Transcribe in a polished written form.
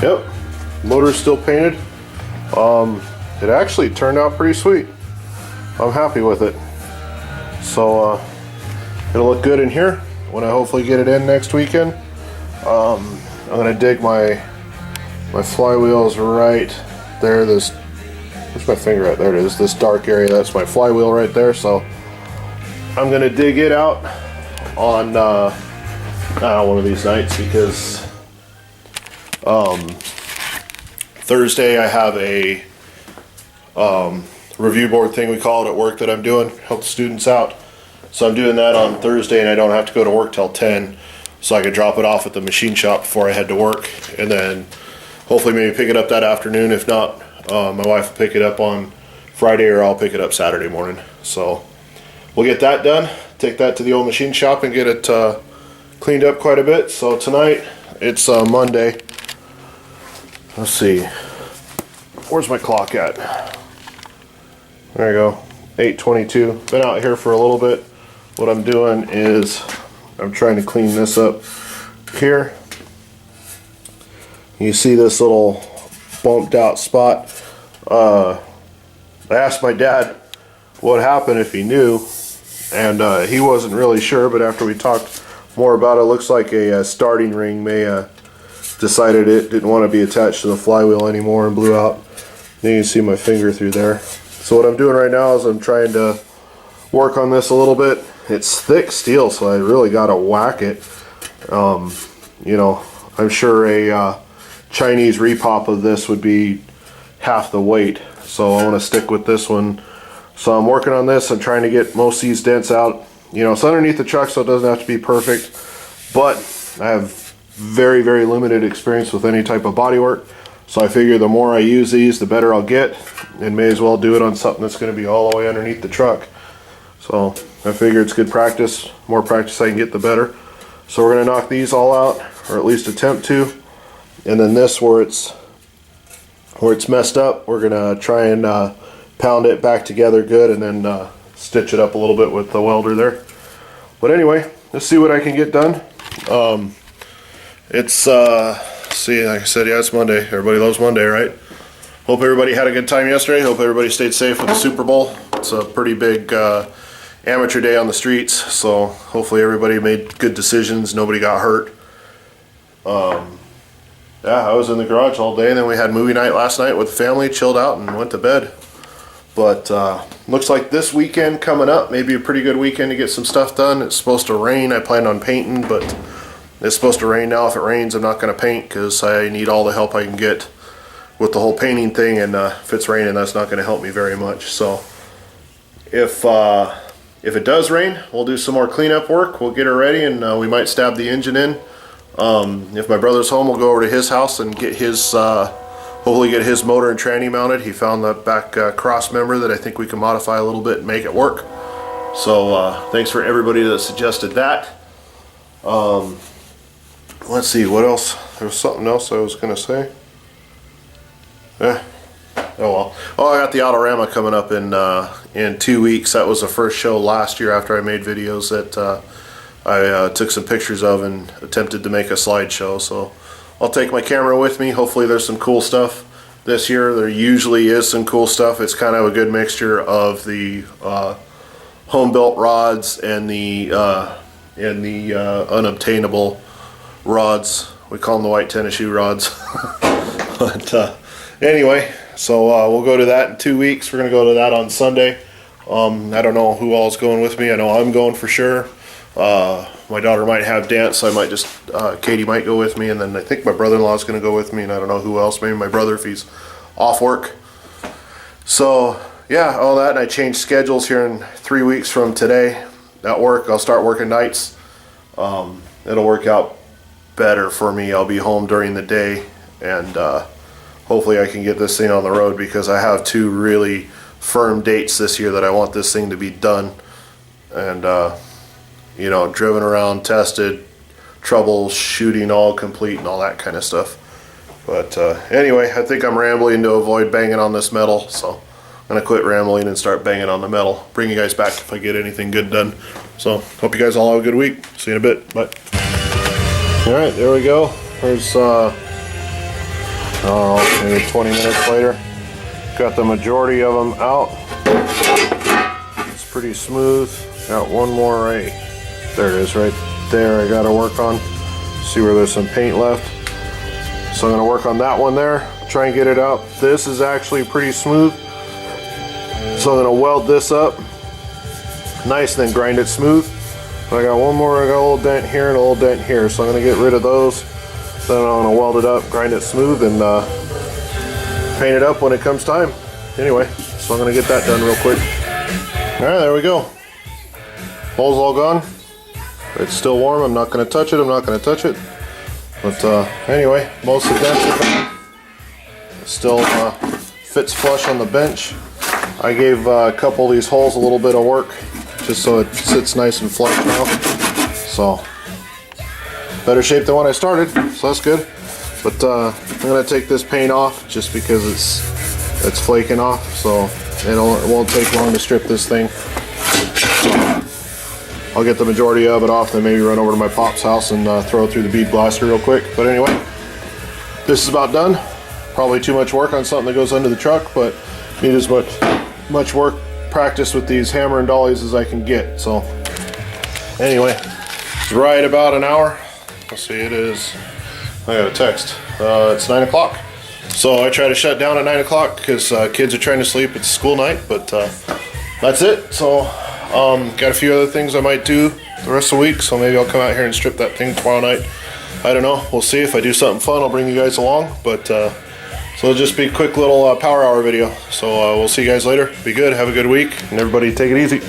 Yep, motor's still painted. It actually turned out pretty sweet. I'm happy with it. So it'll look good in here when I hopefully get it in next weekend. I'm gonna dig my flywheels right there. Where's my finger at? There it is. This dark area, that's my flywheel right there. So I'm gonna dig it out on one of these nights, because Thursday I have a review board thing, we call it, at work that I'm doing, help the students out. So I'm doing that on Thursday, and I don't have to go to work till 10, so I can drop it off at the machine shop before I head to work, and then hopefully maybe pick it up that afternoon. If not, my wife will pick it up on Friday, or I'll pick it up Saturday morning. So we'll get that done, take that to the old machine shop and get it cleaned up quite a bit. So tonight, it's Monday. Let's see, where's my clock at? There you go, 8:22. Been out here for a little bit. What I'm doing is I'm trying to clean this up here. You see this little bumped out spot. I asked my dad what happened, if he knew, and he wasn't really sure, but after we talked more about it, looks like a starting ring may decided it didn't want to be attached to the flywheel anymore and blew out. You can see my finger through there. So what I'm doing right now is I'm trying to work on this a little bit. It's thick steel, so I really got to whack it. You know, I'm sure a Chinese repop of this would be half the weight, so I want to stick with this one. So I'm working on this. I'm trying to get most of these dents out. You know, it's underneath the truck, so it doesn't have to be perfect, but I have very, very limited experience with any type of bodywork. So I figure the more I use these, the better I'll get, and may as well do it on something that's going to be all the way underneath the truck. So I figure it's good practice. More practice I can get, the better. So we're going to knock these all out, or at least attempt to. And then this, where it's messed up, we're going to try and pound it back together good, and then stitch it up a little bit with the welder there. But anyway, let's see what I can get done. See, like I said, yeah, it's Monday. Everybody loves Monday, right? Hope everybody had a good time yesterday. Hope everybody stayed safe with the Super Bowl. It's a pretty big amateur day on the streets, so hopefully everybody made good decisions. Nobody got hurt. Yeah, I was in the garage all day, and then we had movie night last night with the family, chilled out, and went to bed. But looks like this weekend coming up, maybe a pretty good weekend to get some stuff done. It's supposed to rain. I planned on painting, but it's supposed to rain now. If it rains, I'm not going to paint, because I need all the help I can get with the whole painting thing, and if it's raining, that's not going to help me very much. So if it does rain, we'll do some more cleanup work. We'll get her ready, and we might stab the engine in. If my brother's home, we'll go over to his house and get his hopefully get his motor and tranny mounted. He found the back cross member that I think we can modify a little bit and make it work. So thanks for everybody that suggested that. Let's see, what else? There was something else I was going to say. Oh well. Oh, I got the Autorama coming up in 2 weeks. That was the first show last year after I made videos that I took some pictures of and attempted to make a slideshow. So I'll take my camera with me. Hopefully there's some cool stuff this year. There usually is some cool stuff. It's kind of a good mixture of the home-built rods and the unobtainable rods. We call them the white tennis shoe rods. But anyway, so we'll go to that in 2 weeks. We're going to go to that on Sunday. I don't know who all's going with me. I know I'm going for sure. My daughter might have dance, so I might just, Katie might go with me, and then I think my brother-in-law is going to go with me, and I don't know who else, maybe my brother if he's off work. So yeah, all that, and I changed schedules here in 3 weeks from today at work. I'll start working nights. It'll work out better for me. I'll be home during the day, and hopefully I can get this thing on the road, because I have 2 really firm dates this year that I want this thing to be done. And you know, driven around, tested, troubleshooting all complete, and all that kind of stuff. But anyway, I think I'm rambling to avoid banging on this metal, so I'm gonna quit rambling and start banging on the metal. Bring you guys back if I get anything good done. So hope you guys all have a good week. See you in a bit. Bye. All right, there we go. There's Maybe 20 minutes later. Got the majority of them out. It's pretty smooth. Got one more right there. It is right there. I got to work on. See where there's some paint left. So I'm going to work on that one there. Try and get it out. This is actually pretty smooth. So I'm going to weld this up nice and then grind it smooth. I got one more. I got a little dent here and a little dent here. So I'm going to get rid of those. Then I'm going to weld it up, grind it smooth, and paint it up when it comes time. Anyway, so I'm going to get that done real quick. Alright, there we go. Hole's all gone. It's still warm. I'm not going to touch it. I'm not going to touch it. But anyway, most of the dents are gone. It still fits flush on the bench. I gave a couple of these holes a little bit of work just so it sits nice and flush now. So, better shape than when I started, so that's good. But I'm going to take this paint off just because it's flaking off, so it won't take long to strip this thing. So I'll get the majority of it off, then maybe run over to my pop's house and throw it through the bead blaster real quick. But anyway, this is about done. Probably too much work on something that goes under the truck, but need as much work practice with these hammer and dollies as I can get. So anyway, it's right about an hour. Let's see, it is, I got a text. It's 9 o'clock. So I try to shut down at 9 o'clock because kids are trying to sleep. It's school night, but that's it. So got a few other things I might do the rest of the week. So maybe I'll come out here and strip that thing tomorrow night. I don't know. We'll see. If I do something fun, I'll bring you guys along. But so it'll just be a quick little power hour video. So we'll see you guys later. Be good. Have a good week. And everybody take it easy.